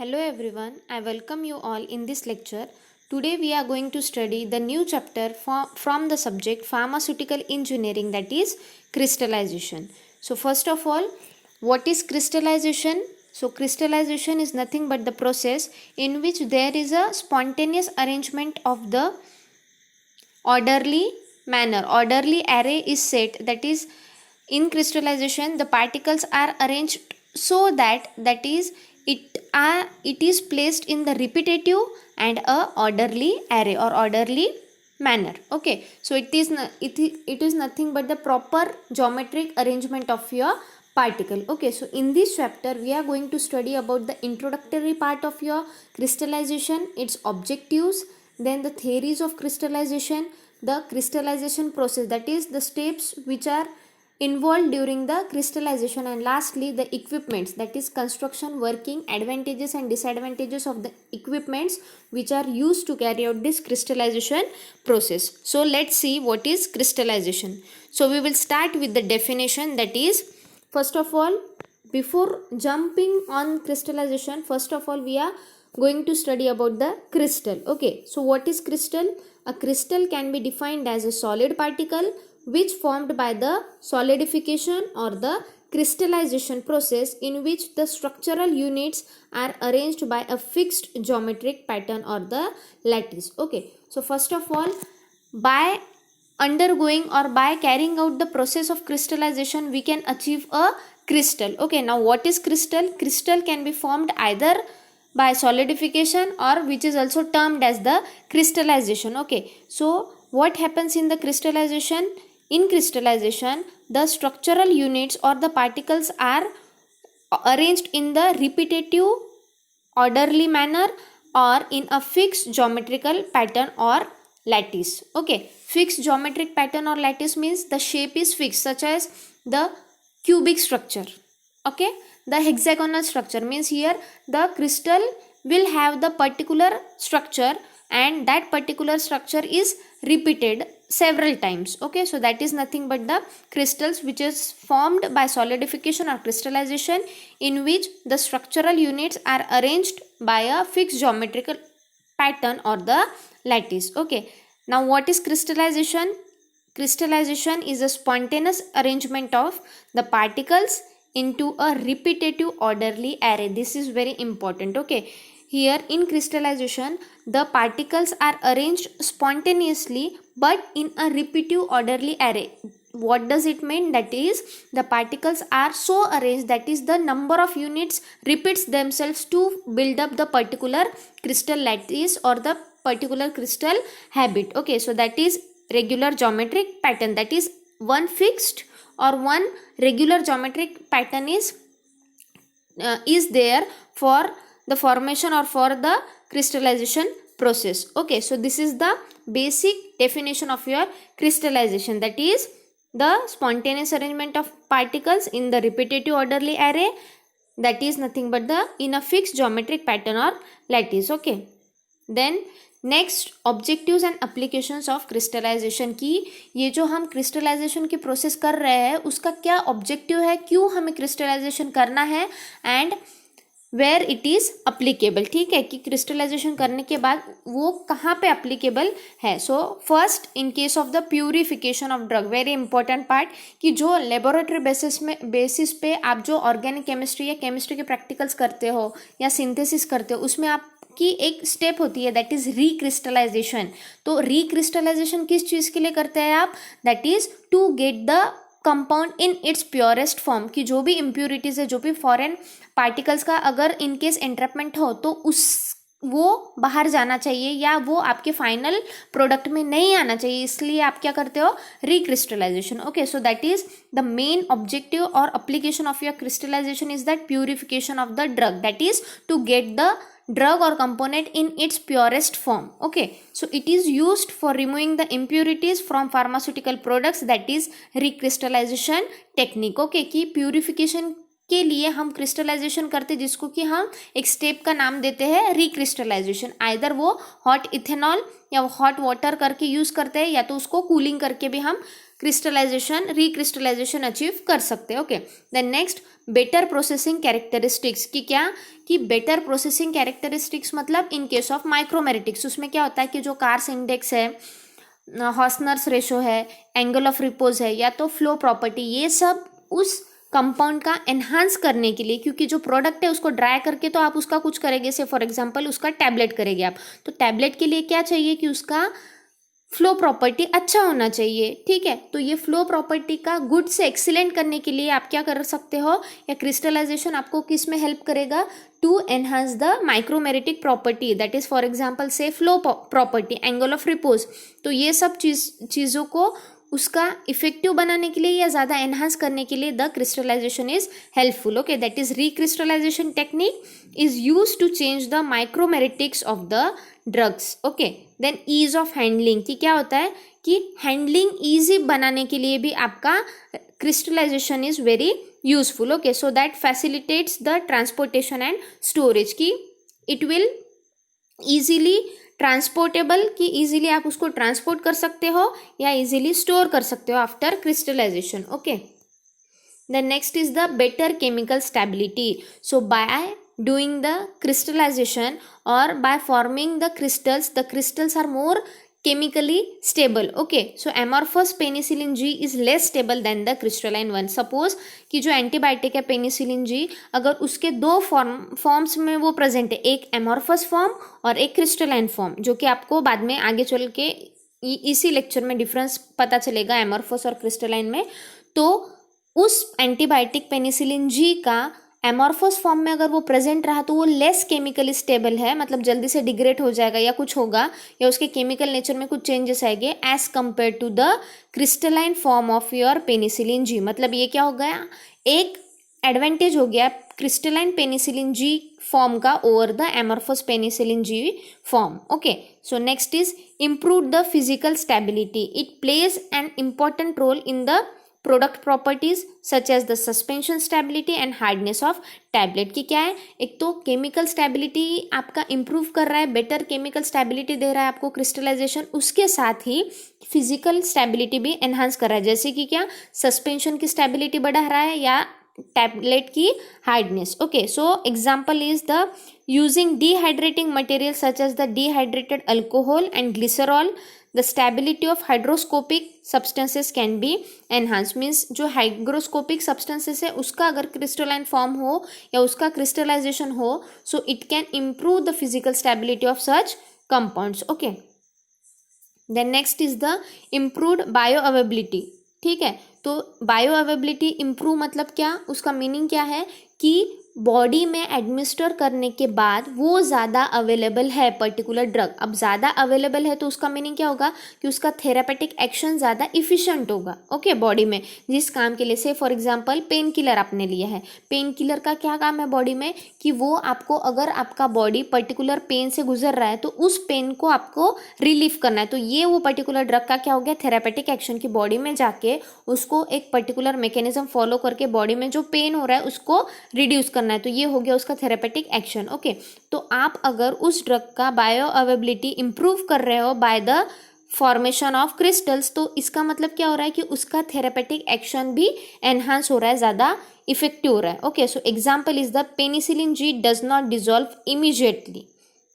Hello everyone, I welcome you all in this lecture. Today we are going to study the new chapter from the subject pharmaceutical engineering, that is crystallization. So first of all, what is crystallization? So crystallization is nothing but the process in which there is a spontaneous arrangement of the orderly manner. Orderly array is set, that is in crystallization the particles are arranged so that is it is placed in the repetitive and a orderly array or orderly manner. Okay, so it is nothing but the proper geometric arrangement of your particle. Okay, so in this chapter we are going to study about the introductory part of your crystallization, its objectives, then the theories of crystallization, the crystallization process, that is the steps which are involved during the crystallization, and lastly the equipments, that is construction, working, advantages and disadvantages of the equipments which are used to carry out this crystallization process. So let's see what is crystallization. So we will start with the definition, that is, first of all, before jumping on crystallization, first of all we are going to study about the crystal. Okay, so what is crystal? A crystal can be defined as a solid particle which formed by the solidification or the crystallization process in which the structural units are arranged by a fixed geometric pattern or the lattice. Okay, so first of all, by undergoing or by carrying out the process of crystallization we can achieve a crystal. Okay, now what is crystal? Crystal can be formed either by solidification or which is also termed as the crystallization. Okay, so what happens in the crystallization? In crystallization, the structural units or the particles are arranged in the repetitive orderly manner or in a fixed geometrical pattern or lattice. Okay, fixed geometric pattern or lattice means the shape is fixed, such as the cubic structure. Okay, the hexagonal structure means here the crystal will have the particular structure and that particular structure is repeated several times. Okay, so that is nothing but the crystals which is formed by solidification or crystallization in which the structural units are arranged by a fixed geometrical pattern or the lattice. Okay, now what is crystallization? Crystallization is a spontaneous arrangement of the particles into a repetitive orderly array. This is very important. Okay, here in crystallization the particles are arranged spontaneously but in a repetitive orderly array. What does it mean? That is, the particles are so arranged, that is the number of units repeats themselves to build up the particular crystal lattice or the particular crystal habit. Okay, so that is regular geometric pattern, that is one fixed or one regular geometric pattern is there for the formation or for the crystallization process. Okay, so this is the basic definition of your crystallization, that is the spontaneous arrangement of particles in the repetitive orderly array, that is nothing but the in a fixed geometric pattern or lattice. Okay, then next objectives and applications of crystallization की, ये जो हम crystallisation की process कर रहे हैं उसका क्या ऑब्जेक्टिव है, क्यों हमें क्रिस्टलाइजेशन करना है and where it is applicable. ठीक है, कि क्रिस्टलाइजेशन करने के बाद वो कहाँ पे अप्लीकेबल है. So first, in case of the purification of drug, very important part, कि जो लेबोरेटरी बेसिस पे आप जो ऑर्गेनिक केमिस्ट्री या केमिस्ट्री के प्रैक्टिकल्स करते हो या सिंथेसिस करते हो उसमें आप की एक स्टेप होती है, दैट इज रिक्रिस्टलाइजेशन. तो रिक्रिस्टलाइजेशन किस चीज के लिए करते हैं आप? That is to get the compound in its purest form, कि जो भी इम्प्यूरिटीज है, जो भी फॉरेन पार्टिकल्स का अगर इनकेस एंट्रैपमेंट हो तो वो बाहर जाना चाहिए या वो आपके फाइनल प्रोडक्ट में नहीं आना चाहिए, इसलिए आप क्या करते हो? Recrystallisation. Okay, so that is the main objective और application of your crystallisation is that purification of the drug, that is to get the drug or component in its purest form. Okay, so it is used for removing the impurities from pharmaceutical products, that is recrystallization technique. Okay, कि purification के लिए हम crystallisation करते जिसको कि हम एक step का नाम देते हैं रिक्रिस्टलाइजेशन. आइदर वो हॉट इथेनॉल या हॉट वाटर करके यूज करते हैं या तो उसको कूलिंग करके भी हम क्रिस्टलाइजेशन रिक्रिस्टलाइजेशन अचीव कर सकते हैं. Okay, then next better processing characteristics की क्या कि बेटर प्रोसेसिंग कैरेक्टरिस्टिक्स मतलब इन केस ऑफ माइक्रोमेरिटिक्स उसमें क्या होता है कि जो कार्स इंडेक्स है, हॉसनर्स रेशो है, एंगल ऑफ रिपोज है या तो फ्लो प्रॉपर्टी, ये सब उस कंपाउंड का एनहांस करने के लिए, क्योंकि जो प्रोडक्ट है उसको ड्राई करके तो आप उसका कुछ करेंगे, से फॉर एग्जांपल उसका टैबलेट करेंगे आप, तो टैबलेट के लिए क्या चाहिए कि उसका फ्लो प्रॉपर्टी अच्छा होना चाहिए. ठीक है, तो ये फ्लो प्रॉपर्टी का गुड से एक्सीलेंट करने के लिए आप क्या कर सकते हो, या क्रिस्टलाइजेशन आपको किस में हेल्प करेगा, to enhance the micromeritic property, that is for example से flow property, angle of repose. तो ये सब चीज़ों को उसका इफेक्टिव बनाने के लिए या ज़्यादा एनहांस करने के लिए the crystallization is helpful. Okay, that is recrystallization technique is use to change the micromeritics of the drugs. Okay, then ease of handling की क्या होता है कि हैंडलिंग ईजी बनाने के लिए भी आपका crystallization is very useful. Okay, so that facilitates the transportation and storage की इट विल ईजीली ट्रांसपोर्टेबल कि इजीली आप उसको ट्रांसपोर्ट कर सकते हो या इजीली स्टोर कर सकते हो after crystallization. Okay, the next is the better chemical stability. So by doing the crystallization or by forming the crystals are more chemically stable. Okay, so amorphous penicillin G is less stable than the crystalline one. Suppose कि जो antibiotic है penicillin G, अगर उसके दो forms में वो present है, एक एमॉर्फस फॉर्म और एक क्रिस्टलाइन फॉर्म, जो कि आपको बाद में आगे चल के इसी लेक्चर में डिफरेंस पता चलेगा एमॉर्फस और क्रिस्टलाइन में. तो उस एंटीबायोटिक पेनिसिलिन जी का एमॉर्फस फॉर्म में अगर वो प्रेजेंट रहा तो वो लेस केमिकली स्टेबल है, मतलब जल्दी से डिग्रेड हो जाएगा या कुछ होगा या उसके केमिकल नेचर में कुछ चेंजेस आएंगे as compare to the crystalline form of your penicillin G. मतलब ये क्या हो गया, एक एडवांटेज हो गया क्रिस्टलाइन पेनिसिलिन जी फॉर्म का over the amorphous penicillin G form. Okay, so next is improve the physical stability. It plays an important role in the product properties such as the suspension stability and hardness of tablet की क्या है, एक तो chemical stability आपका improve कर रहा है, better chemical stability दे रहा है आपको क्रिस्टलाइजेशन, उसके साथ ही फिजिकल स्टेबिलिटी भी एनहांस कर रहा है, जैसे कि क्या सस्पेंशन की स्टेबिलिटी बढ़ा रहा है या टैबलेट की hardness. Okay, so example is the using dehydrating material such as the dehydrated alcohol and glycerol. The stability of hygroscopic substances can be enhanced. Means जो hygroscopic substances है उसका अगर crystalline form हो या उसका crystallization हो, so it can improve the physical stability of such compounds. Okay, then next is the improved bioavailability. ठीक है, तो bioavailability improve मतलब क्या, उसका मीनिंग क्या है कि बॉडी में एडमिनिस्टर करने के बाद वो ज़्यादा अवेलेबल है पर्टिकुलर ड्रग. अब ज़्यादा अवेलेबल है तो उसका मीनिंग क्या होगा कि उसका थेरापेटिक एक्शन ज़्यादा इफिशिएंट होगा. ओके, बॉडी में जिस काम के लिए, से फॉर एग्जांपल पेन किलर आपने लिया है, पेन किलर का क्या काम है बॉडी में कि वो आपको, अगर आपका बॉडी पर्टिकुलर पेन से गुजर रहा है तो उस पेन को आपको रिलीफ करना है, तो ये वो पर्टिकुलर ड्रग का क्या हो गया, थेरापेटिक एक्शन की बॉडी में जाके उसको एक पर्टिकुलर मैकेनिज्म फॉलो करके बॉडी में जो पेन हो रहा है उसको रिड्यूस करना है, तो ये हो गया उसका थेरापेटिक एक्शन. ओके, तो आप अगर उस ड्रग का बायो अवेलेबिलिटी इंप्रूव कर रहे हो by the formation of crystals, तो इसका मतलब क्या हो रहा है कि उसका थेरापेटिक एक्शन भी एनहांस हो रहा है, ज़्यादा इफेक्टिव हो रहा है. Okay, so example is the penicillin G does not dissolve immediately.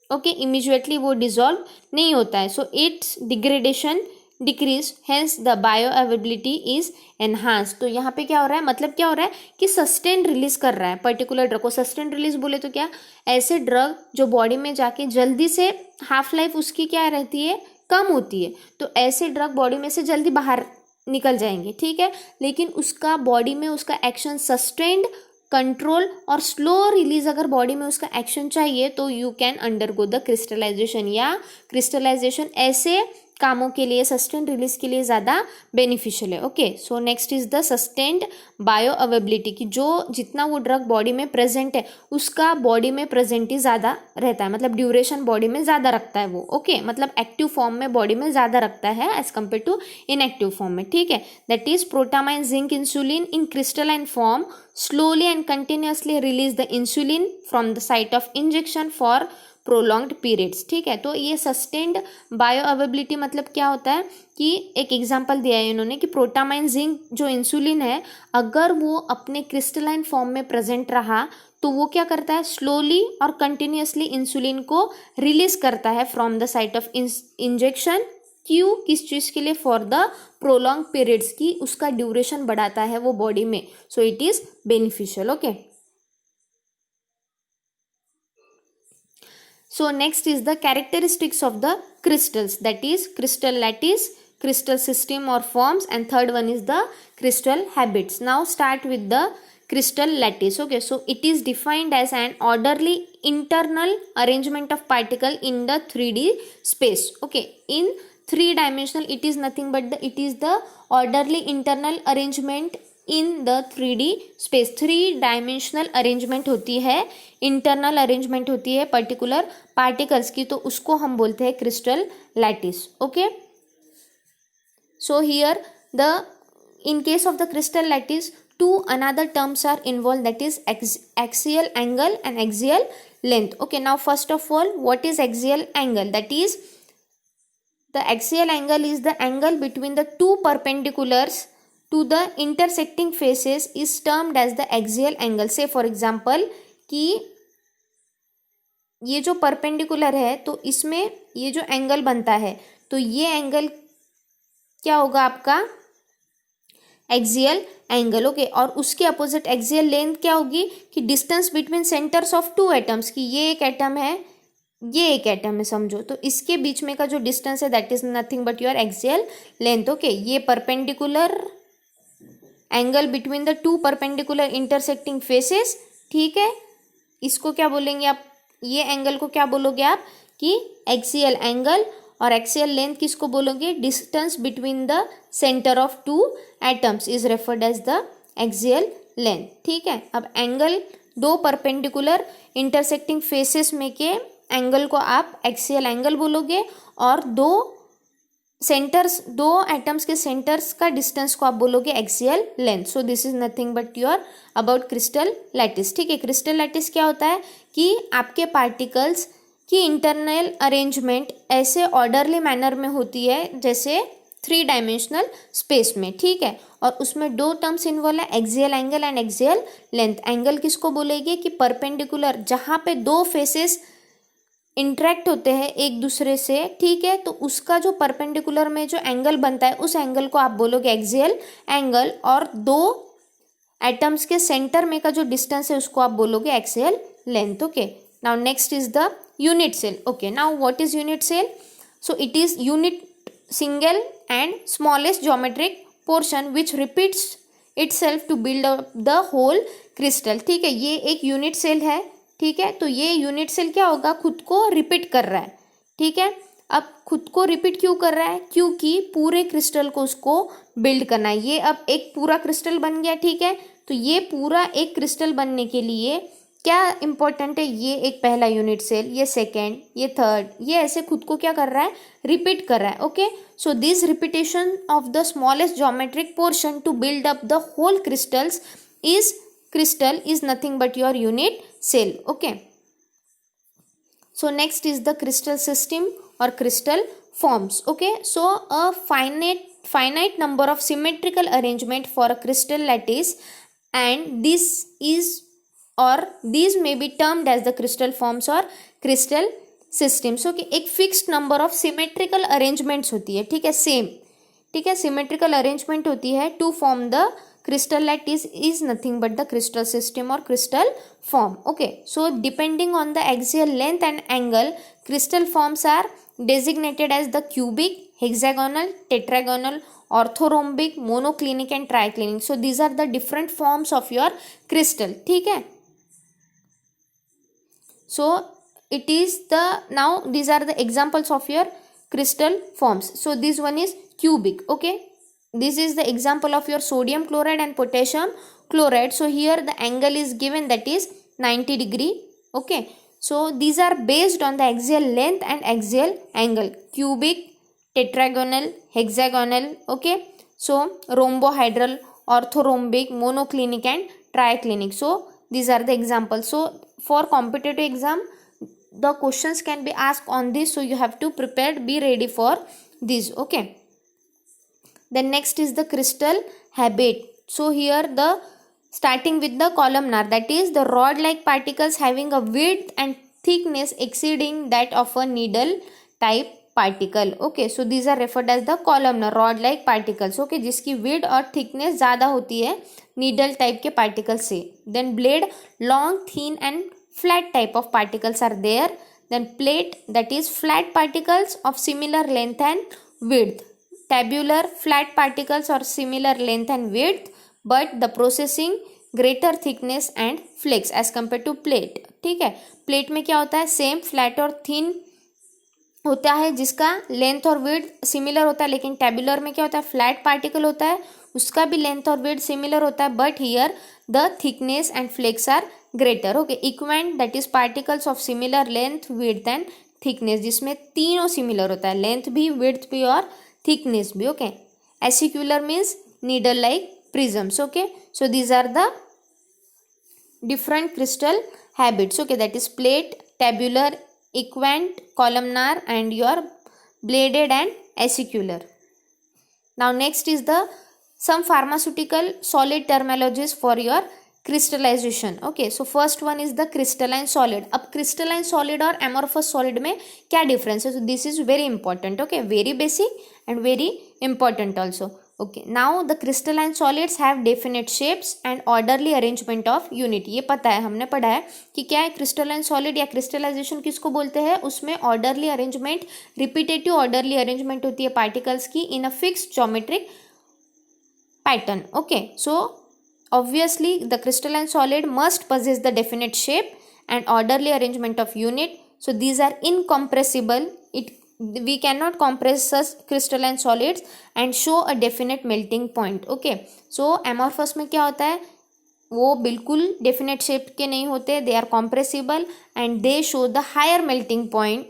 Okay, immediately वो डिजॉल्व नहीं होता है, so it's degradation decrease, hence the bio availability is enhance. तो यहाँ पे क्या हो रहा है, मतलब क्या हो रहा है कि सस्टेन रिलीज कर रहा है पर्टिकुलर ड्रग को. सस्टेन रिलीज बोले तो क्या, ऐसे ड्रग जो बॉडी में जाके जल्दी से हाफ लाइफ उसकी क्या रहती है, कम होती है, तो ऐसे ड्रग बॉडी में से जल्दी बाहर निकल जाएंगे. ठीक है, लेकिन उसका बॉडी में उसका एक्शन सस्टेन्ड, कंट्रोल और स्लो रिलीज अगर बॉडी में उसका एक्शन चाहिए तो you can undergo the crystallization, या क्रिस्टलाइजेशन ऐसे कामों के लिए, सस्टेन रिलीज के लिए ज़्यादा बेनिफिशियल है. Okay, so next is the sustained bio availability की जो जितना वो ड्रग बॉडी में प्रेजेंट है उसका बॉडी में प्रेजेंट ही ज़्यादा रहता है, मतलब ड्यूरेशन बॉडी में ज़्यादा रखता है वो. ओके, मतलब एक्टिव फॉर्म में बॉडी में ज़्यादा रखता है as compare to inactive form में. ठीक है, that is protamine zinc insulin in crystalline form slowly and continuously release the insulin from the site of injection for prolonged periods. ठीक है, तो ये सस्टेन्ड बायो अवेबिलिटी मतलब क्या होता है कि एक एग्जांपल दिया है इन्होंने कि प्रोटामाइन जिंक जो इंसुलिन है, अगर वो अपने क्रिस्टलाइन फॉर्म में प्रेजेंट रहा तो वो क्या करता है, स्लोली और कंटिन्यूअसली इंसुलिन को रिलीज करता है from the site of injection. क्यों, किस चीज़ के लिए, फॉर द प्रोलॉन्ग पीरियड्स की उसका ड्यूरेशन बढ़ाता है वो बॉडी में, सो it is beneficial. Okay, so next is the characteristics of the crystals, that is crystal lattice, crystal system or forms, and third one is the crystal habits. Now start with the crystal lattice. Okay, so it is defined as an orderly internal arrangement of particle in the 3D space. Okay, in 3 dimensional it is nothing but it is the orderly internal arrangement in the 3D space. 3 dimensional arrangement होती है, internal arrangement होती है particular particles की, तो उसको हम बोलते हैं crystal lattice. Okay, so here the in case of the crystal lattice two another terms are involve, that is axial angle and axial length. Okay, now first of all what is axial angle, that is the axial angle is the angle between the two perpendiculars to the intersecting faces is termed as the axial angle. Say for example कि ये जो perpendicular है तो इसमें ये जो angle बनता है तो ये एंगल क्या होगा आपका, एक्सियल एंगल। ओके, और उसके अपोजिट एक्सियल लेंथ क्या होगी कि distance between centres of two atoms, की ये एक एटम है, ये एक एटम है समझो, तो इसके बीच में का जो डिस्टेंस है that is nothing but your axial length. Okay, ये perpendicular angle between the two perpendicular intersecting faces. ठीक है, इसको क्या बोलेंगे आप, ये एंगल को क्या बोलोगे आप कि एक्सियल एंगल, और एक्सियल लेंथ किसको बोलोगे, distance between the centre of two atoms is referred as the axial length. ठीक है, अब एंगल दो परपेंडिकुलर इंटरसेक्टिंग फेसेस में के एंगल को आप एक्सियल एंगल बोलोगे, और दो सेंटर्स, दो एटम्स के सेंटर्स का डिस्टेंस को आप बोलोगे axial length. So this is nothing but your about crystal lattice. ठीक है, क्रिस्टल लैटिस क्या होता है कि आपके पार्टिकल्स की इंटरनल अरेंजमेंट ऐसे ऑर्डरली मैनर में होती है जैसे 3 डायमेंशनल स्पेस में। ठीक है, और उसमें दो टर्म्स इन्वॉल्व है, axial angle and axial length. Angle किसको बोलेंगे कि परपेंडिकुलर, जहाँ पे दो फेसेस इंटरेक्ट होते हैं एक दूसरे से। ठीक है, तो उसका जो परपेंडिकुलर में जो एंगल बनता है उस एंगल को आप बोलोगे एक्सियल एंगल, और दो एटम्स के सेंटर में का जो डिस्टेंस है उसको आप बोलोगे axial length. Okay, now next is the unit cell. Okay, now what is unit cell, so it is unit single and smallest geometric portion which repeats itself to build up the whole crystal. ठीक है, ये एक unit cell है। ठीक है, तो ये unit cell क्या होगा, खुद को रिपीट कर रहा है। ठीक है, अब खुद को रिपीट क्यों कर रहा है, क्योंकि पूरे क्रिस्टल को उसको बिल्ड करना है। ये अब एक पूरा क्रिस्टल बन गया। ठीक है, तो ये पूरा एक क्रिस्टल बनने के लिए क्या इंपॉर्टेंट है, ये एक पहला यूनिट सेल, ये सेकेंड, ये थर्ड, ये ऐसे खुद को क्या कर रहा है, रिपीट कर रहा है। Okay, so this repetition of the smallest geometric portion to build up the whole crystals is crystal is nothing but your unit cell. Okay, so next is the crystal system or crystal forms. Okay, so a finite number of symmetrical arrangement for a crystal lattice, and this is or these may be termed as the crystal forms or crystal systems. Okay, एक fixed number of symmetrical arrangements होती है। ठीक है, same, ठीक है, symmetrical arrangement होती है to form the crystal lattice is nothing but the crystal system or crystal form. Okay, so depending on the axial length and angle, crystal forms are designated as the cubic, hexagonal, tetragonal, orthorhombic, monoclinic and triclinic. So these are the different forms of your crystal. ठीक है, so it is the, now these are the examples of your crystal forms. So this one is cubic. Okay, this is the example of your sodium chloride and potassium chloride. So here the angle is given, that is 90 degree. Okay, so these are based on the axial length and axial angle, cubic, tetragonal, hexagonal. Okay, so rhombohedral, orthorhombic, monoclinic and triclinic. So these are the examples. So for competitive exam the questions can be asked on this, so you have to prepare, be ready for this. Okay, then next is the crystal habit. So here the starting with the columnar, that is the rod like particles having a width and thickness exceeding that of a needle type particle. Okay, so these are referred as the columnar rod like particles. Okay, जिसकी width और thickness ज़्यादा होती है needle type के particles से. Then blade, long, thin and flat type of particles are there. Then plate, that is flat particles of similar length and width. Tabular, flat particles or similar length and width, but the processing greater thickness and flakes as compared to plate. ठीक है, plate में क्या होता है, same flat और thin होता है जिसका लेंथ और विड्थ सिमिलर होता है, लेकिन टेबुलर में क्या होता है, फ्लैट पार्टिकल होता है उसका भी लेंथ और विड्थ सिमिलर होता है, but here the thickness and flakes are greater. Okay, equant, that is particles of similar length, width and thickness, जिसमें तीनों सिमिलर होता है, लेंथ भी, विड्थ भी और थिकनेस भी. Okay, acicular means needle like prisms. Okay, so these are the different crystal habits. Okay, that is plate, tabular, equant, columnar and your bladed and acicular. Now next is the some pharmaceutical solid terminologies for your crystallization. Okay, so first one is the crystalline solid. अब crystalline solid और amorphous solid में क्या difference है? So this is very important. Okay, very basic and very important also. Okay, now the crystalline solids have definite shapes and orderly arrangement of unit. ये पता है, हमने पढ़ा है कि क्या है crystalline solid या crystallization किसको बोलते हैं. उसमें orderly arrangement, repetitive orderly arrangement होती है particles की in a fixed geometric pattern. Okay, so obviously the crystalline solid must possess the definite shape and orderly arrangement of unit. So these are incompressible. We cannot compress such crystalline solids and show a definite melting point. Okay, so amorphous में क्या होता है, वो बिल्कुल definite shape के नहीं होते, they are compressible and they show the higher melting point.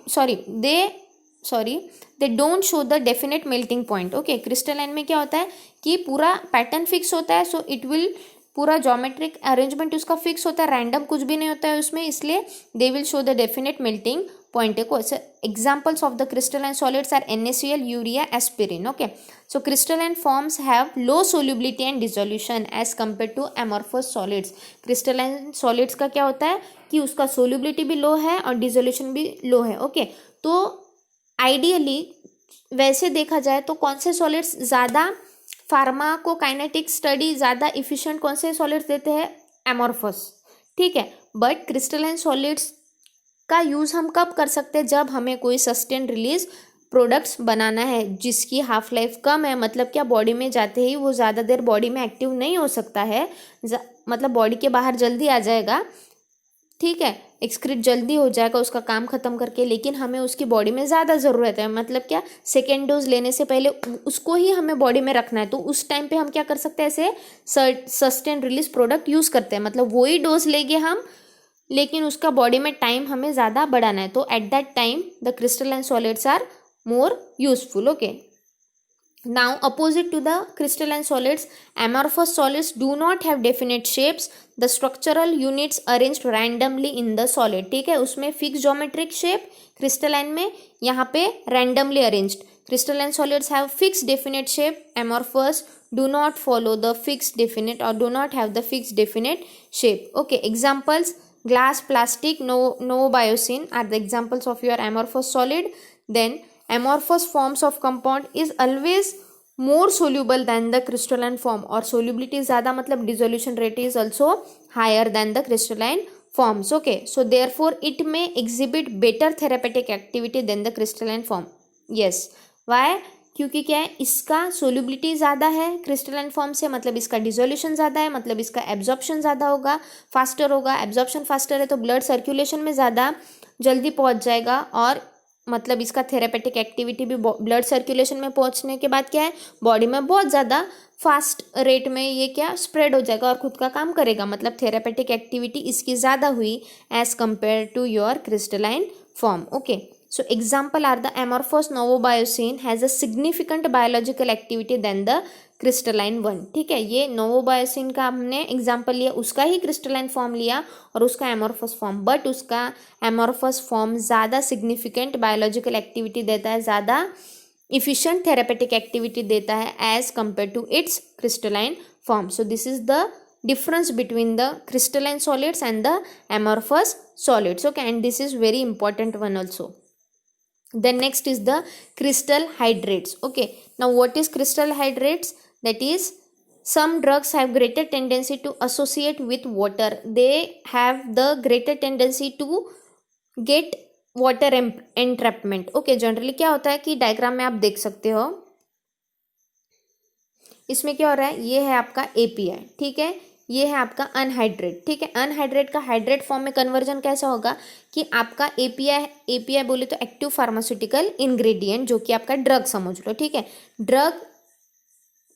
They don't show the definite melting point. Okay, crystalline में क्या होता है कि पूरा पैटर्न फिक्स होता है, सो इट विल पूरा ज्योमेट्रिक अरेंजमेंट उसका फिक्स होता है, रैंडम कुछ भी नहीं होता है उसमें, इसलिए they will show the definite melting point. Examples of the crystalline solids are NaCl, urea, aspirin. Okay, so crystalline forms have low solubility and dissolution as compare to amorphous solids. Crystalline solids का क्या होता है कि उसका solubility भी लो है और dissolution भी लो है. ओके, तो आइडियली वैसे देखा जाए तो कौन से सॉलिड्स ज़्यादा फार्माकोकाइनेटिक स्टडी ज़्यादा इफिशिएंट कौन से सॉलिड्स देते हैं, एमॉर्फस. ठीक है, बट क्रिस्टलाइन सॉलिड्स का यूज़ हम कब कर सकते हैं, जब हमें कोई सस्टेन रिलीज प्रोडक्ट्स बनाना है जिसकी हाफ लाइफ कम है, मतलब क्या बॉडी में जाते ही वो ज़्यादा देर बॉडी में एक्टिव नहीं हो सकता है, मतलब बॉडी के बाहर जल्दी आ जाएगा. ठीक है, एक्सक्रीट जल्दी हो जाएगा उसका काम ख़त्म करके, लेकिन हमें उसकी बॉडी में ज़्यादा ज़रूरत है, मतलब क्या सेकेंड डोज लेने से पहले उसको ही हमें बॉडी में रखना है, तो उस टाइम पे हम क्या कर सकते हैं, ऐसे सस्टेन रिलीज प्रोडक्ट यूज़ करते हैं, मतलब वही डोज लेंगे हम, लेकिन उसका बॉडी में टाइम हमें ज़्यादा बढ़ाना है, तो at that time the crystalline solids are more useful. Okay, now opposite to the crystalline solids, amorphous solids do not have definite shapes, the structural units arranged randomly in the solid. ठीक है, उसमें fix geometric shape, crystalline में यहाँ पे randomly arranged. crystalline solids have fixed definite shape, amorphous do not follow the fixed definite or do not have the fixed definite shape. Okay, examples, glass, plastic, no biocene are the examples of your amorphous solid. Then amorphous forms of compound is always more soluble than the crystalline form, और solubility ज़्यादा मतलब dissolution rate is also higher than the crystalline forms. Okay, so therefore it may exhibit better therapeutic activity than the crystalline form. Yes, why? क्योंकि क्या है, इसका solubility ज़्यादा है crystalline form से, मतलब इसका dissolution ज़्यादा है, मतलब इसका absorption ज़्यादा होगा, faster होगा. absorption faster है तो blood circulation में ज़्यादा जल्दी पहुँच जाएगा, और मतलब इसका थेरेपेटिक एक्टिविटी भी ब्लड सर्कुलेशन में पहुंचने के बाद क्या है, बॉडी में बहुत ज़्यादा फास्ट रेट में ये क्या स्प्रेड हो जाएगा और खुद का काम करेगा, मतलब थेरेपेटिक एक्टिविटी इसकी ज़्यादा हुई as compare to your crystalline form. Okay, so example are the amorphous novobiocene has a significant biological activity than the crystalline one, ठीक है। ये नोवोबायोसिन का हमने एग्जाम्पल लिया, उसका ही क्रिस्टलाइन फॉर्म लिया और उसका एमोरफस फॉर्म, बट उसका एमोरफस फॉर्म ज़्यादा सिग्निफिकेंट बायोलॉजिकल एक्टिविटी देता है, ज़्यादा इफिशिएंट थेरेपेटिक एक्टिविटी देता है as compare to its crystalline form. So this is the difference between the crystalline solids and the amorphous solids. Okay, and this is very important one also. Then next is the crystal hydrates. Okay, now what is crystal hydrates? That is, some drugs have greater tendency to associate with water. They have the greater tendency to get water entrapment. Okay, generally क्या होता है कि diagram में आप देख सकते हो, इसमें क्या हो रहा है, ये है आपका एपीआई, ठीक है, ये है आपका अनहाइड्रेट, ठीक है. अनहाइड्रेट का हाइड्रेट फॉर्म में कन्वर्जन कैसा होगा कि आपका एपीआई बोले तो एक्टिव फार्मास्यूटिकल इंग्रेडिएंट, जो कि आपका ड्रग समझ लो, ठीक है. ड्रग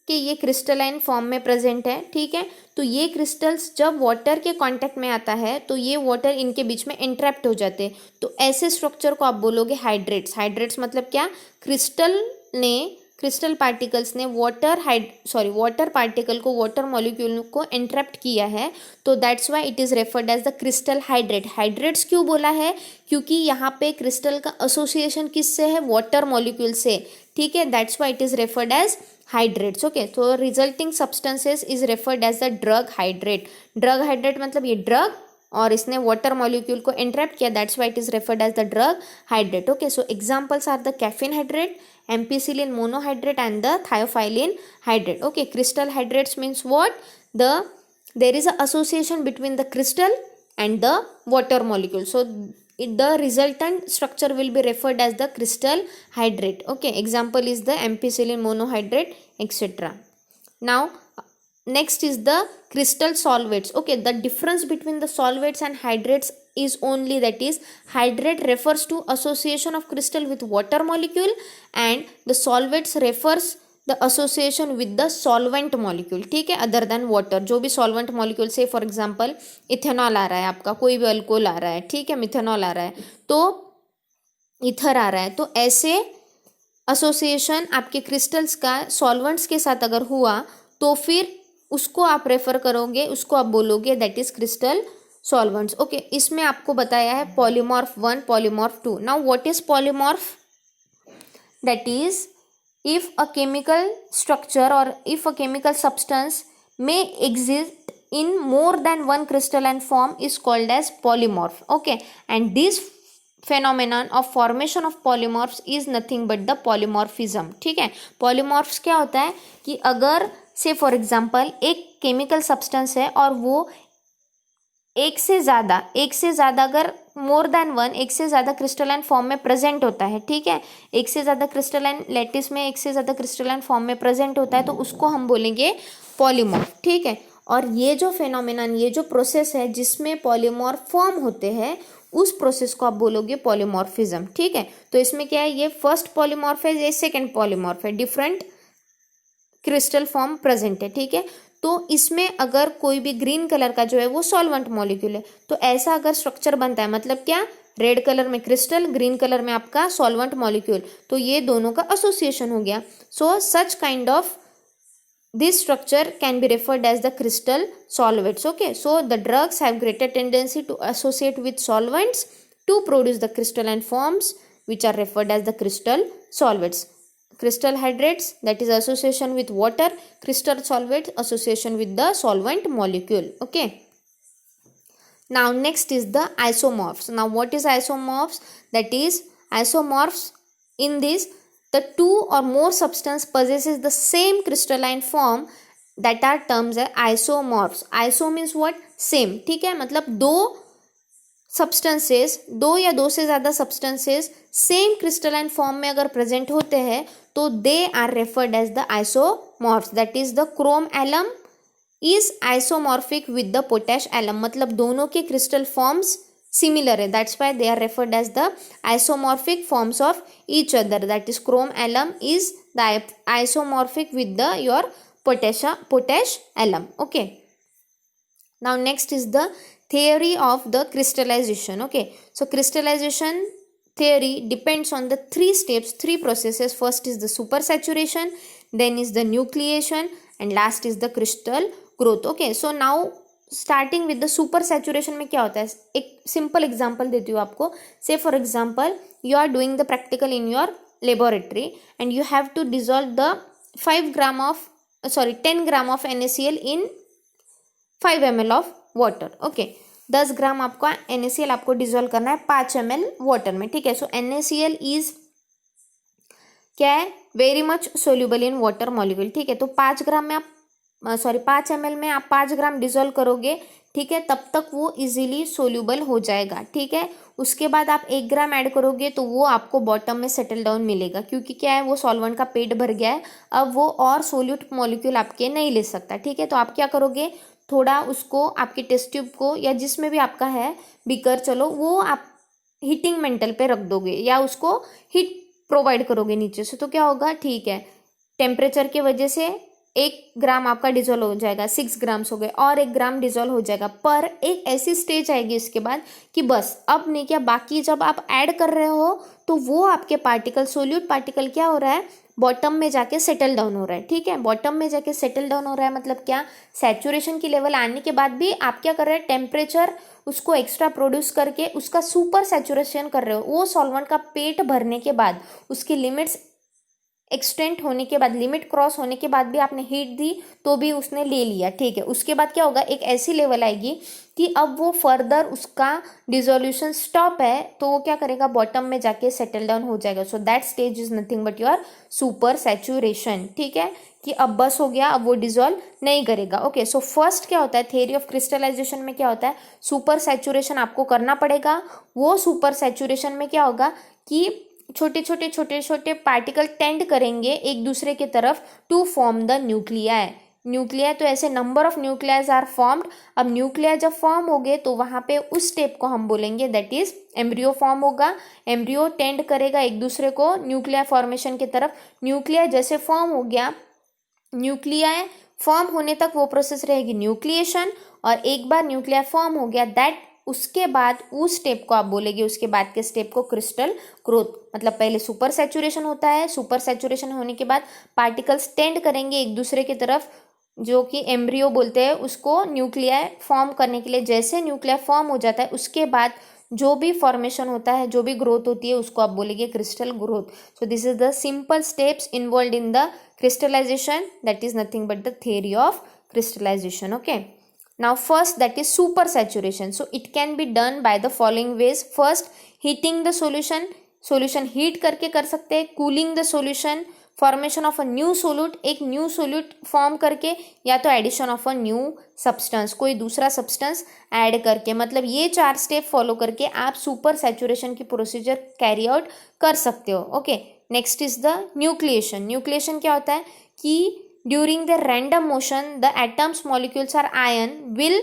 कि ये क्रिस्टलाइन फॉर्म में प्रेजेंट है, ठीक है. तो ये क्रिस्टल्स जब वाटर के कांटेक्ट में आता है तो ये वाटर इनके बीच में एंट्रैप्ट हो जाते हैं. तो ऐसे स्ट्रक्चर को आप बोलोगे हाइड्रेट्स. हाइड्रेट्स मतलब क्या, क्रिस्टल पार्टिकल्स ने वाटर पार्टिकल को, वाटर मॉलिक्यूल को एंट्रैप्ट किया है, तो that's why it is referred as the crystal hydrate. Hydrates क्यों बोला है, क्योंकि यहाँ पे क्रिस्टल का एसोसिएशन किससे है, वाटर मॉलिक्यूल से, ठीक है. That's why it is referred as hydrates. Okay, तो resulting substances is referred as the drug hydrate. Drug hydrate मतलब ये ड्रग और इसने वाटर मॉलिक्यूल को एंट्रैप्ट किया, that's why it is referred as the drug hydrate. Okay, so examples are the caffeine hydrate, ampicillin monohydrate and the thiophylline hydrate. Okay, crystal hydrates means what, there is a association between the crystal and the water molecule, so the resultant structure will be referred as the crystal hydrate. Okay, example is the ampicillin monohydrate, etc. Now next is the crystal solvates. Okay, the difference between the solvates and hydrates is only that is, hydrate refers to association of crystal with water molecule and the solvates refers the association with the solvent molecule, ठीक है, other than water. जो भी solvent molecule से for example ethanol आ रहा है आपका, कोई भी अल्कोहल आ रहा है, ठीक है, मिथेनॉल आ रहा है, तो ईथर आ रहा है, तो ऐसे एसोसिएशन आपके क्रिस्टल्स का सॉल्वेंट्स के साथ अगर हुआ तो फिर उसको आप रेफर करोगे, उसको आप बोलोगे that is crystal solvents. Okay, इसमें आपको बताया है polymorph 1, polymorph 2. Now what is polymorph, that is if a chemical structure or if a chemical substance may exist in more than one crystalline form is called as polymorph. Okay, and this phenomenon of formation of polymorphs is nothing but the polymorphism. ठीक है, polymorphs क्या होता है कि अगर से for example एक chemical substance है और वो एक से ज़्यादा अगर मोर देन वन, एक से ज़्यादा क्रिस्टलाइन फॉर्म में प्रेजेंट होता है, ठीक है, एक से ज़्यादा क्रिस्टलाइन लैटिस में एक से ज़्यादा क्रिस्टलाइन फॉर्म में प्रेजेंट होता है, तो उसको हम बोलेंगे पॉलीमॉर्फ, ठीक है. और ये जो फेनोमेनन, ये जो प्रोसेस है जिसमें पॉलीमॉर्फ फॉर्म होते हैं, उस प्रोसेस को आप बोलोगे पॉलीमॉर्फिज्म, ठीक है. तो इसमें क्या है, ये फर्स्ट पॉलीमॉर्फ है, ये सेकेंड पॉलीमॉर्फ है, डिफरेंट क्रिस्टल फॉर्म प्रेजेंट है, ठीक है. तो इसमें अगर कोई भी ग्रीन कलर का जो है वो सॉल्वेंट मॉलिक्यूल है, तो ऐसा अगर स्ट्रक्चर बनता है, मतलब क्या, रेड कलर में क्रिस्टल, ग्रीन कलर में आपका सॉल्वेंट मॉलिक्यूल, तो ये दोनों का एसोसिएशन हो गया. So such kind of this structure can be referred as the crystal solvents. Okay, so the drugs have greater tendency to associate with solvents to produce the crystalline forms which are referred as the crystal solvates. Crystal hydrates, that is association with water, crystal solvates association with the solvent molecule. Okay, now next is the isomorphs. Now what is isomorphs, that is isomorphs, in this the two or more substance possesses the same crystalline form, that are terms as isomorphs. iso means what, same, ठीक है, मतलब दो या दो से ज़्यादा substances same crystalline form में अगर प्रेजेंट होते हैं तो they are referred as the isomorphs. That is the chrome alum is isomorphic with the potash alum, मतलब दोनों के क्रिस्टल फॉर्म्स सिमिलर है, that's why they are referred as the isomorphic forms of each other. That is chrome alum is the isomorphic with the your potash alum. Okay, now next is the theory of the crystallization. Okay, so crystallization theory depends on the three steps, three processes. First is the supersaturation, then is the nucleation, and last is the crystal growth. Okay, so now starting with the super saturation में क्या होता है, एक simple example देती हूँ आपको. Say for example you are doing the practical in your laboratory and you have to dissolve the 10 gram of NaCl in 5 ml of water. Okay, 10 ग्राम आपका NaCl आपको डिजोल्व करना है 5 ml वाटर में. ठीक है, सो NaCl इज क्या है, very much soluble in water molecule. ठीक है, तो 5 ग्राम में आप 5 ml में आप 5 ग्राम डिजोल्व करोगे. ठीक है, तब तक वो इजीली सोल्यूबल हो जाएगा. ठीक है, उसके बाद आप 1 ग्राम ऐड करोगे तो वो आपको बॉटम में सेटल डाउन मिलेगा, क्योंकि क्या है, वो सॉल्वेंट का पेट भर गया है. अब वो और सोल्यूट मॉलिक्यूल आपके नहीं ले सकता. ठीक है, तो आप क्या करोगे, थोड़ा उसको आपके टेस्ट ट्यूब को या जिसमें भी आपका है बीकर, चलो वो आप हीटिंग मेंटल पे रख दोगे या उसको हीट प्रोवाइड करोगे नीचे से. तो क्या होगा, ठीक है, टेम्परेचर की वजह से 1 ग्राम आपका डिजोल्व हो जाएगा, 6 ग्राम्स हो गए, और 1 ग्राम डिजोल्व हो जाएगा. पर एक ऐसी स्टेज आएगी इसके बाद कि बस अब नहीं, क्या बाकी जब आप ऐड कर रहे हो तो वो आपके पार्टिकल, सोल्यूट पार्टिकल क्या हो रहा है, बॉटम में जाके सेटल डाउन हो रहा है. ठीक है, बॉटम में जाके सेटल डाउन हो रहा है मतलब क्या, सैचुरेशन की लेवल आने के बाद भी आप क्या कर रहे हैं, टेम्परेचर उसको एक्स्ट्रा प्रोड्यूस करके उसका सुपर सैचुरेशन कर रहे हो. वो सॉल्वेंट का पेट भरने के बाद, उसकी लिमिट्स एक्सटेंट होने के बाद, लिमिट क्रॉस होने के बाद भी आपने हीट दी तो भी उसने ले लिया. ठीक है, उसके बाद क्या होगा, एक ऐसी लेवल आएगी कि अब वो फर्दर उसका डिसोल्यूशन स्टॉप है, तो वो क्या करेगा, बॉटम में जाके सेटल डाउन हो जाएगा. सो that stage is nothing but your super saturation. ठीक है, कि अब बस हो गया, अब वो डिसॉल्व नहीं करेगा. ओके, सो फर्स्ट क्या होता है, थ्योरी ऑफ क्रिस्टलाइजेशन में क्या होता है, सुपर सैचुरेशन आपको करना पड़ेगा. वो सुपर सैचुरेशन में क्या होगा कि छोटे छोटे पार्टिकल टेंड करेंगे एक दूसरे की तरफ to form the nuclei. Nuclei तो ऐसे number of nucleus are formed. अब न्यूक्लिया जब फॉर्म हो गए तो वहाँ पे उस स्टेप को हम बोलेंगे दैट इज एम्ब्रियो फॉर्म होगा. एम्ब्रियो टेंड करेगा एक दूसरे को न्यूक्लिया फॉर्मेशन की तरफ. न्यूक्लिया जैसे फॉर्म हो गया, न्यूक्लियाई फॉर्म होने तक वो प्रोसेस रहेगी न्यूक्लिएशन. और एक बार न्यूक्लिया फॉर्म हो गया, दैट उसके बाद उस स्टेप को आप बोलेंगे, उसके बाद के स्टेप को क्रिस्टल ग्रोथ. मतलब पहले सुपर सैचुरेशन होता है, सुपर सैचुरेशन होने के बाद पार्टिकल्स टेंड करेंगे एक दूसरे की तरफ, जो कि एम्ब्रियो बोलते हैं उसको, न्यूक्लिया फॉर्म करने के लिए. जैसे न्यूक्लिया फॉर्म हो जाता है उसके बाद जो भी फॉर्मेशन होता है, जो भी ग्रोथ होती है, उसको आप बोलेंगे crystal growth. So this is the simple steps involve in the crystallization, that is nothing but the theory of crystallization. Okay, now first, that is super saturation. So it can be done by the following ways. First, heating the solution heat करके कर सकते हैं. cooling the solution, formation of a new solute, एक new solute form करके, या तो addition of a new substance, कोई दूसरा सब्सटेंस ऐड करके. मतलब ये 4 स्टेप फॉलो करके आप सुपर सैचुरेशन की प्रोसीजर कैरी आउट कर सकते हो. Okay, next is the nucleation. Nucleation क्या होता है कि during the random motion the atoms, molecules और ion will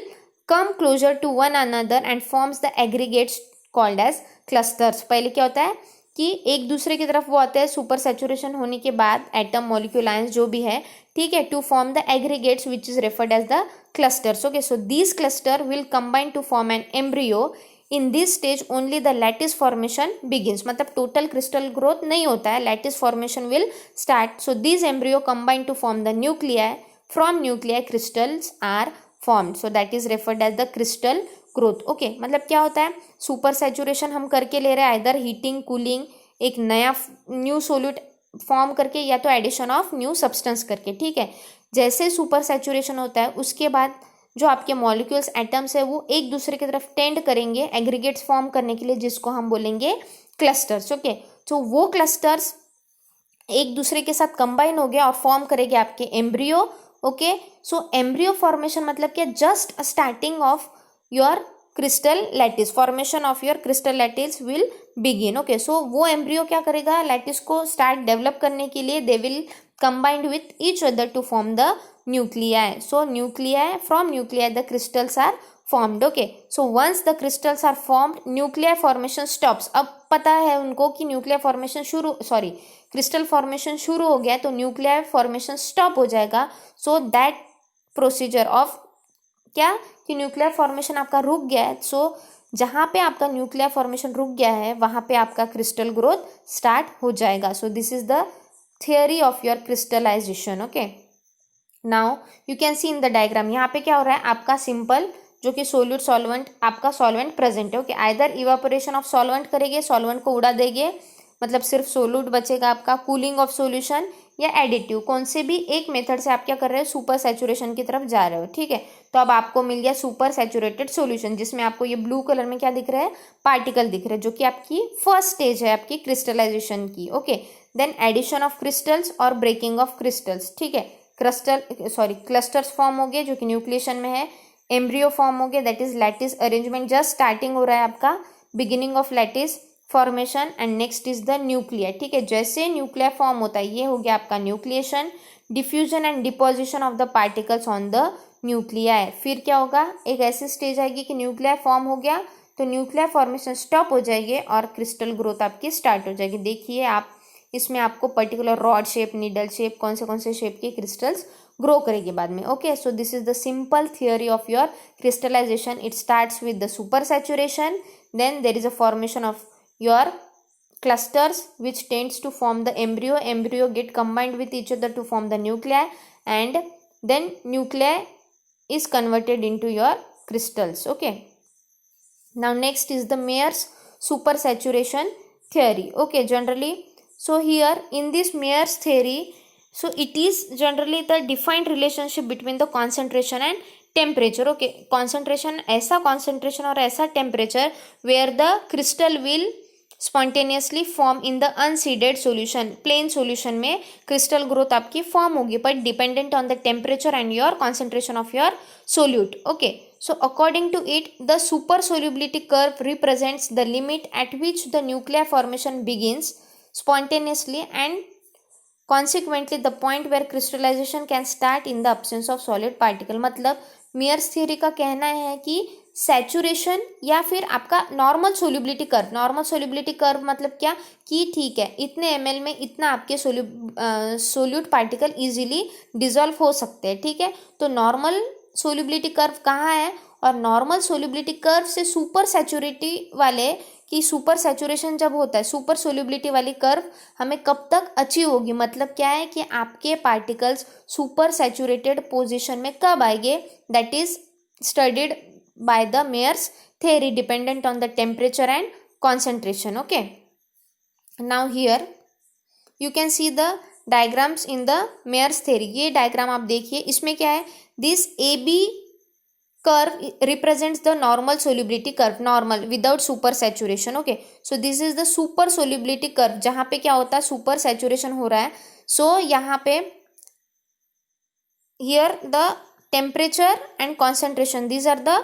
come closer to one another and forms the aggregates called as clusters. पहले क्या होता है कि एक दूसरे की तरफ वो आते हैं सुपर सैचुरेशन होने के बाद, एटम, मॉलिक्यूल, आयंस जो भी है. ठीक है, to form the aggregates which is referred as the clusters. Okay, so this cluster will combine to form an embryo. In this stage only the lattice formation begins. मतलब total crystal growth नहीं होता है, lattice formation will start. So this embryo combine to form the nuclei. From nuclei crystals are formed. So that is referred as the crystal growth. Okay, मतलब क्या होता है, super saturation हम करके ले रहे हैं, आइदर हीटिंग, कूलिंग, एक नया न्यू सोल्यूट फॉर्म करके, या तो एडिशन ऑफ न्यू सब्सटेंस करके. ठीक है, जैसे सुपर सैचुरेशन होता है उसके बाद जो आपके मॉलिक्यूल्स, एटम्स है, वो एक दूसरे की तरफ टेंड करेंगे एग्रीगेट्स फॉर्म करने के लिए, जिसको हम बोलेंगे क्लस्टर्स. ओके, तो वो क्लस्टर्स एक दूसरे के साथ कंबाइन हो गया और फॉर्म करेंगे आपके embryo. Okay, so embryo formation मतलब क्या, just starting of your crystal lattice, formation of your crystal lattice will begin. Okay, so वो एम्ब्रियो क्या करेगा, लैटिस को स्टार्ट डेवलप करने के लिए they will combined with each other to form the nuclei. So nuclei, from nuclei the crystals are formed. Okay, so once the crystals are formed nuclei formation stops. अब पता है उनको कि nuclei formation crystal formation शुरू हो गया तो nuclei formation stop हो जाएगा. सो दैट प्रोसीजर ऑफ क्या कि न्यूक्लियर फॉर्मेशन आपका रुक गया है. सो जहाँ पे आपका न्यूक्लियर फॉर्मेशन रुक गया है वहाँ पे आपका क्रिस्टल ग्रोथ स्टार्ट हो जाएगा. सो this is the theory of your crystallization. Okay, now you can see in the diagram, यहाँ पे क्या हो रहा है, आपका सिंपल जो कि सोल्यूट सॉल्वेंट, आपका सॉल्वेंट प्रेजेंट है. Okay, either evaporation of solvent करेंगे, सॉल्वेंट को उड़ा देंगे, मतलब सिर्फ सोल्यूट बचेगा आपका, कूलिंग ऑफ सॉल्यूशन या एडिटिव, कौन से भी एक मेथड से आप क्या कर रहे हो, सुपर सैचुरेशन की तरफ जा रहे हो. ठीक है, तो अब आपको मिल गया सुपर सैचुरेटेड सॉल्यूशन, जिसमें आपको ये ब्लू कलर में क्या दिख रहा है, पार्टिकल दिख रहे हैं, जो कि आपकी फर्स्ट स्टेज है आपकी क्रिस्टलाइजेशन की. Okay, then addition of crystals और ब्रेकिंग ऑफ क्रिस्टल्स. ठीक है, क्लस्टर्स फॉर्म हो गए जो कि न्यूक्लिएशन में है, एम्ब्रियो फॉर्म हो गया, that is lattice arrangement, just starting हो रहा है आपका, beginning of lattice formation, and next is the nuclear. ठीक है, जैसे न्यूक्लियर फॉर्म होता है, ये हो गया आपका nucleation, diffusion and deposition of the particles on the nuclear. फिर क्या होगा, एक ऐसी स्टेज आएगी कि न्यूक्लियर फॉर्म हो गया तो न्यूक्लियर फॉर्मेशन स्टॉप हो जाएगी और क्रिस्टल ग्रोथ आपकी स्टार्ट हो जाएगी. देखिए आप, इसमें आपको particular rod shape, needle shape, कौन से शेप के क्रिस्टल्स ग्रो करेगी बाद में. Okay, so this is the simple theory of your crystallization. It starts with the super saturation, then there is a formation of your clusters which tends to form the embryo get combined with each other to form the nuclei, and then nuclei is converted into your crystals. Okay, now next is the Mayer's supersaturation theory. Okay, generally, so here in this Mayer's theory, so it is generally the defined relationship between the concentration and temperature. Okay, concentration, ऐसा concentration और ऐसा temperature where the crystal will spontaneously form in the unseeded solution. Plain solution में crystal growth आपकी form होगी, but dependent on the temperature and your concentration of your solute. Okay, so according to it the super solubility curve represents the limit at which the nuclear formation begins spontaneously and consequently the point where crystallization can start in the absence of solid particle. मतलब Myers theory का कहना है कि saturation या फिर आपका normal solubility curve मतलब क्या कि ठीक है, इतने ml में इतना आपके सोल्यूट पार्टिकल इजीली डिजोल्व हो सकते हैं. ठीक है, तो नॉर्मल सोल्युबिलिटी कर्व कहाँ है, और नॉर्मल सोल्युबिलिटी कर्व से सुपर सैचुरेटी वाले कि सुपर सैचुरेशन जब होता है, सुपर सोल्युबिलिटी वाली कर्व हमें कब तक अचीव होगी, मतलब क्या है कि आपके पार्टिकल्स सुपर सैचुरेटेड पोजीशन में कब आएंगे, that is studied by the Mayer's theory dependent on the temperature and concentration. Okay, now here you can see the diagrams in the Mayer's theory. ये diagram आप देखिए, इसमें क्या है, this AB curve represents the normal solubility curve, normal without super saturation. Okay, so this is the super solubility curve जहाँ पे क्या होता है, super saturation हो रहा है. so यहाँ पे here the temperature and concentration, these are the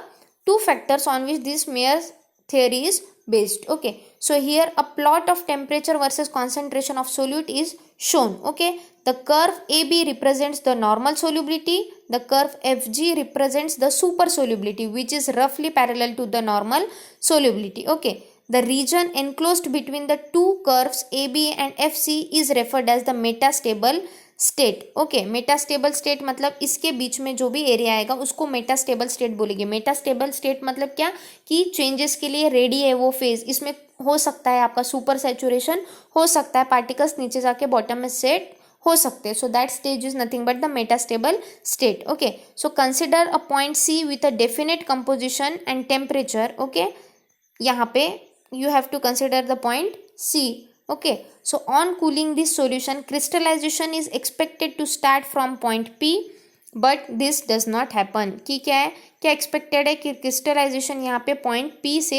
two factors on which this Mayer's theory is based. Okay, so here a plot of temperature versus concentration of solute is shown. Okay, the curve AB represents the normal solubility, the curve FG represents the super solubility, which is roughly parallel to the normal solubility. Okay, the region enclosed between the two curves AB and FC is referred as the metastable state. Okay, metastable state मतलब इसके बीच में जो भी area आएगा उसको metastable state बोलेंगे. Metastable state मतलब क्या कि चेंजेस के लिए रेडी है वो फेज. इसमें हो सकता है आपका सुपर सैचुरेशन, हो सकता है पार्टिकल्स नीचे जाके बॉटम में सेट हो सकते हैं. So that stage is nothing but the metastable state. Okay, so consider a point C with a definite composition and temperature. Okay, यहाँ पे you have to consider the point C. Okay, so on cooling this solution, crystallization is expected to start from point P, but this does not happen. कि क्या है, क्या expected है कि crystallization यहाँ पे point P से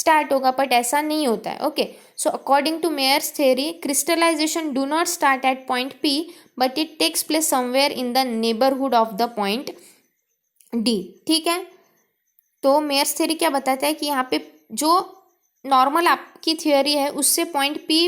start होगा, but ऐसा नहीं होता है. Okay, so according to Mayer's theory, crystallization do not start at point P, but it takes place somewhere in the neighborhood of the point D. ठीक है, तो Mayer's theory क्या बताता है कि यहाँ पे जो नॉर्मल आपकी थियोरी है उससे पॉइंट पी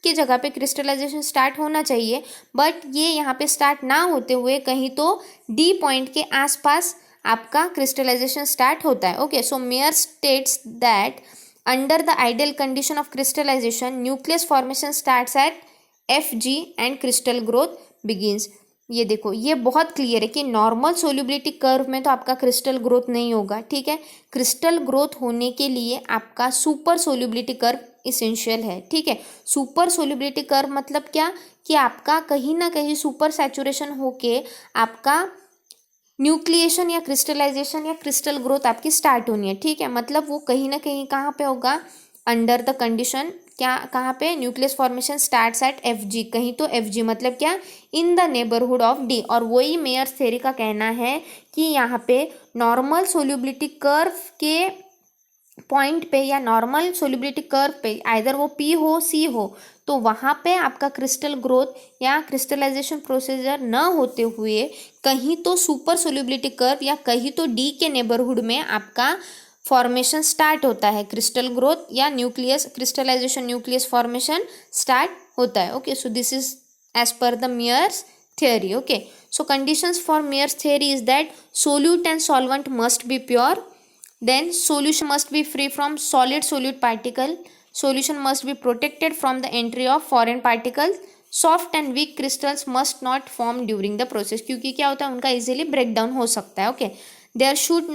की जगह पे क्रिस्टलाइजेशन स्टार्ट होना चाहिए, बट ये यहाँ पे स्टार्ट ना होते हुए कहीं तो डी पॉइंट के आसपास आपका क्रिस्टलाइजेशन स्टार्ट होता है. Okay, so Miers states that under the ideal condition of crystallization nucleus formation starts at FG and crystal growth begins. ये देखो, ये बहुत क्लियर है कि नॉर्मल सोल्युबिलिटी कर्व में तो आपका क्रिस्टल ग्रोथ नहीं होगा. ठीक है, क्रिस्टल ग्रोथ होने के लिए आपका सुपर सोल्युबिलिटी कर्व इसेंशियल है, ठीक है। सुपर सोल्युबिलिटी कर्व मतलब क्या कि आपका कहीं ना कहीं सुपर सैचुरेशन होके आपका न्यूक्लिएशन या क्रिस्टलाइजेशन या क्रिस्टल ग्रोथ आपकी स्टार्ट होनी है, ठीक है। मतलब वो कहीं ना कहीं कहाँ पे होगा, अंडर द कंडीशन, क्या कहाँ पे, nucleus formation starts eight F G, कहीं तो एफ जी मतलब क्या, in the neighbourhood of D. और वही मेयर्स थ्योरी का कहना है कि यहाँ पे नॉर्मल सोल्युबिलिटी कर्व के पॉइंट पे या नॉर्मल सोल्युबिलिटी कर्व पे आइदर वो पी हो सी हो, तो वहाँ पे आपका क्रिस्टल ग्रोथ या क्रिस्टलाइजेशन प्रोसीजर न होते हुए कहीं तो सुपर सोल्युबिलिटी कर्व या कहीं तो डी के नेबरहुड में आपका फॉर्मेशन स्टार्ट होता है, क्रिस्टल ग्रोथ या nucleus crystallization nucleus formation start होता है। Okay, so this is as per the Miers theory. Okay, so conditions for Mayer's theory is that solute and solvent must be pure, then solution must be free from solid solute particle, solution must be protected from the entry of foreign particles, soft and weak crystals must not form during the process, क्योंकि क्या होता है उनका easily breakdown हो सकता है। Okay, there should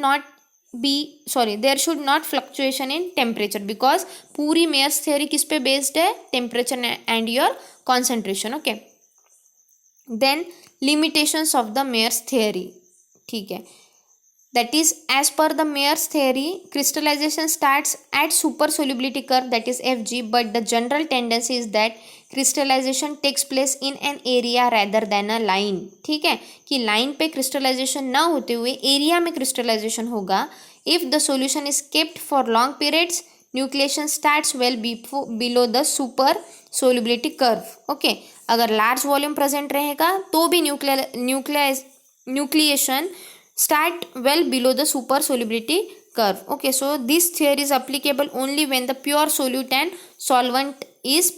not fluctuation in temperature, because पूरी Mayer's theory किस पे based है, temperature and your concentration। Okay, then limitations of the Mayer's theory, ठीक है, that is as per the Mayer's theory crystallization starts at super solubility curve, that is Fg, but the general tendency is that crystallization takes place in an area rather than a line, ठीक है, कि line पे crystallisation ना होते हुए area में crystallisation होगा। if the solution is kept for long periods nucleation starts well below the super solubility curve. Okay, अगर लार्ज वॉल्यूम प्रेजेंट रहेगा तो भी nucleation start well below the super solubility curve. Okay, so this theory is applicable only when the pure solute and solvent is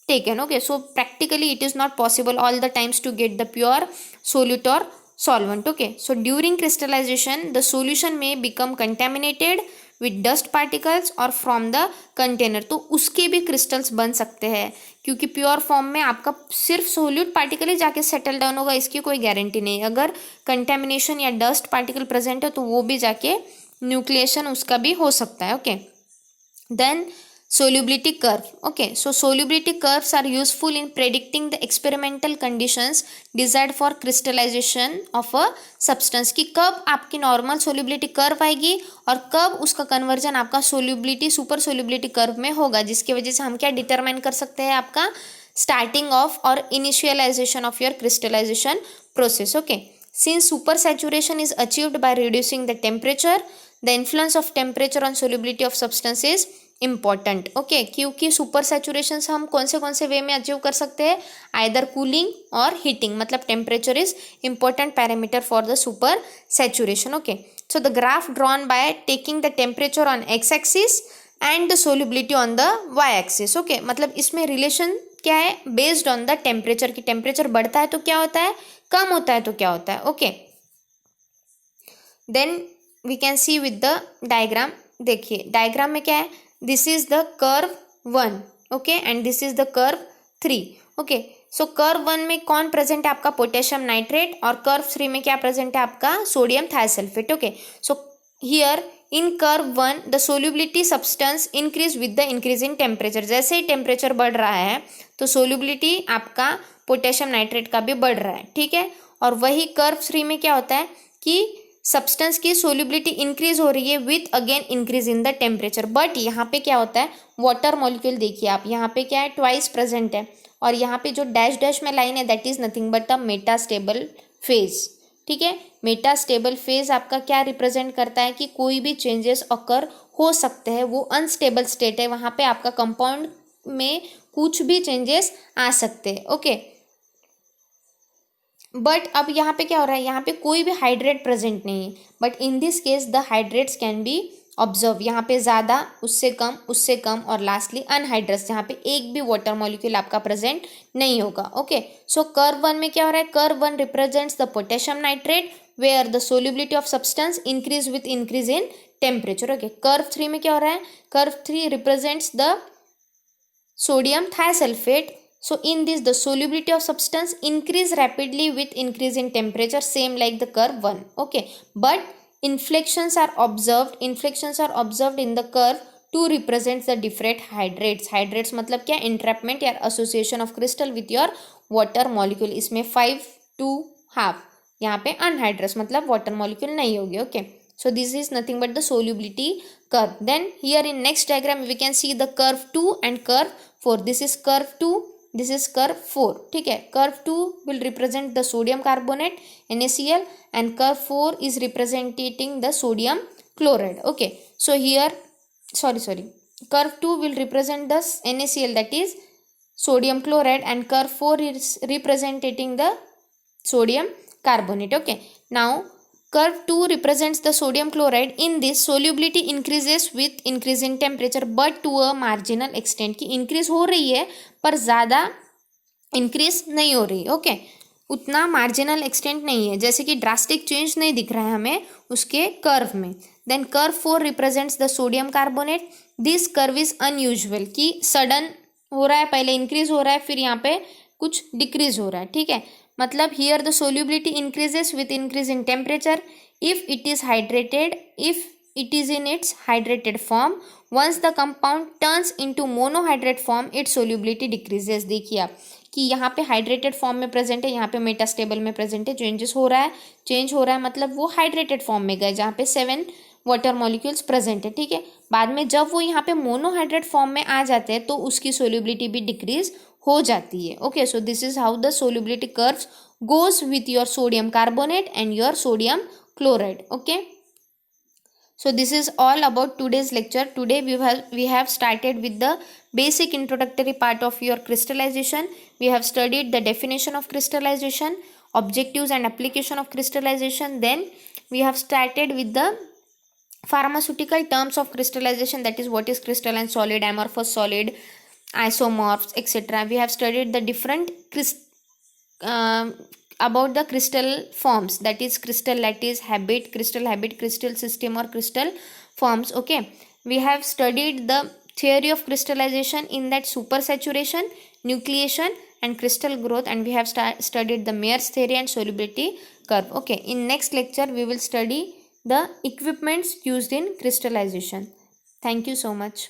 taken। Okay, so practically it is not possible all the times to get the pure solute or solvent। Okay, so during crystallization the solution may become contaminated with dust particles or from the container, तो उसके भी crystals बन सकते हैं, क्योंकि pure form में आपका सिर्फ सोल्यूट पार्टिकल ही जाके सेटल डाउन होगा, इसकी कोई गारंटी नहीं। अगर कंटेमिनेशन या डस्ट पार्टिकल प्रेजेंट है तो वो भी जाके न्यूक्लिएशन उसका भी हो सकता है। Okay, then solubility curve। Okay, so solubility curves are useful in predicting the experimental conditions desired for crystallization of a substance, कि कब आपकी नॉर्मल solubility curve आएगी और कब उसका कन्वर्जन आपका solubility सुपर solubility curve में होगा, जिसकी वजह से हम क्या डिटरमाइन कर सकते हैं, आपका starting of और initialization of your crystallization process। Okay, since super saturation is achieved by reducing the temperature, the influence of temperature on solubility of substance is important. Okay, क्योंकि सुपर सैचुरेशन से हम कौन से वे में अचीव कर सकते हैं, आइदर कूलिंग और हीटिंग, मतलब temperature is important parameter for the super saturation. Okay, so the graph drawn by taking the temperature on X axis and the solubility on the Y axis. Okay, मतलब इसमें relation क्या है, based on the temperature, की temperature बढ़ता है तो क्या होता है, कम होता है तो क्या होता है। Okay, then we can see with the diagram. देखिए डायग्राम में क्या है, this is the curve 1, okay, and this is the curve 3। okay, so curve 1 में कौन प्रेजेंट है, आपका पोटेशियम नाइट्रेट, और कर्व 3 में क्या प्रेजेंट है, आपका sodium thiosulphate. Okay, so here in curve 1 the solubility substance increase with the increase in temperature, जैसे ही टेम्परेचर बढ़ रहा है तो सोल्युबिलिटी आपका पोटेशियम नाइट्रेट का भी बढ़ रहा है, ठीक है। और वही कर्व 3 में क्या होता है कि सब्सटेंस की सोल्युबिलिटी इंक्रीज हो रही है with again increase in the temperature, but यहाँ पे क्या होता है, वाटर मॉलिक्यूल देखिए आप, यहाँ पे क्या है, ट्वाइस प्रेजेंट है, और यहाँ पे जो डैश डैश में लाइन है that is nothing but the metastable phase. ठीक है, मेटास्टेबल फेज आपका क्या रिप्रेजेंट करता है कि कोई भी चेंजेस अकर हो सकते हैं, वो अनस्टेबल स्टेट है, वहाँ पे आपका कंपाउंड में कुछ भी चेंजेस आ सकते हैं। ओके, बट अब यहाँ पे क्या हो रहा है, यहाँ पे कोई भी हाइड्रेट प्रेजेंट नहीं है, but in this case the hydrates can be observe, यहाँ पे ज़्यादा, उससे कम और लास्टली अनहाइड्रस, जहाँ पे एक भी वाटर मॉलिक्यूल आपका प्रेजेंट नहीं होगा। ओके, सो कर्व 1 में क्या हो रहा है, curve 1 represents the potassium nitrate where the solubility of substance increase with increase in temperature. Okay, curve 3 में क्या हो रहा है, curve 3 represents the sodium thiosulphate. So in this the solubility of substance increase rapidly with increase in temperature, same like the curve 1. Okay, but inflections are observed in the curve 2 represents the different hydrates. Hydrates मतलब क्या, entrapment या association of crystal with your water molecule. इसमें 5 to half, यहाँ पे anhydrous मतलब water molecule नहीं होगी. Okay, so this is nothing but the solubility curve. Then here in next diagram we can see the curve 2 and curve 4. This is curve 2, this is curve 4. ठीक है, curve 2 will represent the sodium carbonate NaCl and curve 4 is representing the sodium chloride. Okay, so here curve 2 will represent the NaCl, that is sodium chloride, and curve 4 is representing the sodium carbonate. Okay, now curve 2 represents the sodium chloride. In this solubility increases with increasing temperature but to a marginal extent, कि increase हो रही है पर ज़्यादा increase नहीं हो रही. Okay, उतना मार्जिनल एक्सटेंट नहीं है, जैसे कि ड्रास्टिक चेंज नहीं दिख रहा है हमें उसके कर्व में. Then curve 4 represents the sodium carbonate. This curve is unusual, कि सडन हो रहा है, पहले इंक्रीज हो रहा है फिर यहाँ पे कुछ डिक्रीज हो रहा है. ठीक है, मतलब here the solubility increases with increase in temperature if it is hydrated, if it is in its hydrated form. Once the compound turns into monohydrate form, its solubility decreases. देखिए आप कि यहाँ पे हाइड्रेटेड फॉर्म में present है, यहाँ पे metastable में प्रेजेंट है, चेंज हो रहा है मतलब वो हाइड्रेटेड फॉर्म में गए जहाँ पे 7 वाटर मॉलिक्यूल्स प्रेजेंट है. ठीक है, बाद में जब वो यहाँ पे मोनोहाइड्रेट फॉर्म में आ जाते हैं तो उसकी सोल्यूबिलिटी भी डिक्रीज हो जाती है. Okay, so this is how the solubility curves goes with your sodium carbonate and your sodium chloride. Okay, so this is all about today's lecture. Today we have started with the basic introductory part of your crystallization. We have studied the definition of crystallization, objectives and application of crystallization. Then we have started with the pharmaceutical terms of crystallization, that is what is crystalline solid, amorphous solid, isomorphs, etc. We have studied the different about the crystal forms, that is crystal lattice, habit, crystal system or crystal forms. Okay, we have studied the theory of crystallization, in that supersaturation, nucleation and crystal growth, and we have studied the Mayer's theory and solubility curve. Okay, in next lecture we will study the equipments used in crystallization. Thank you so much.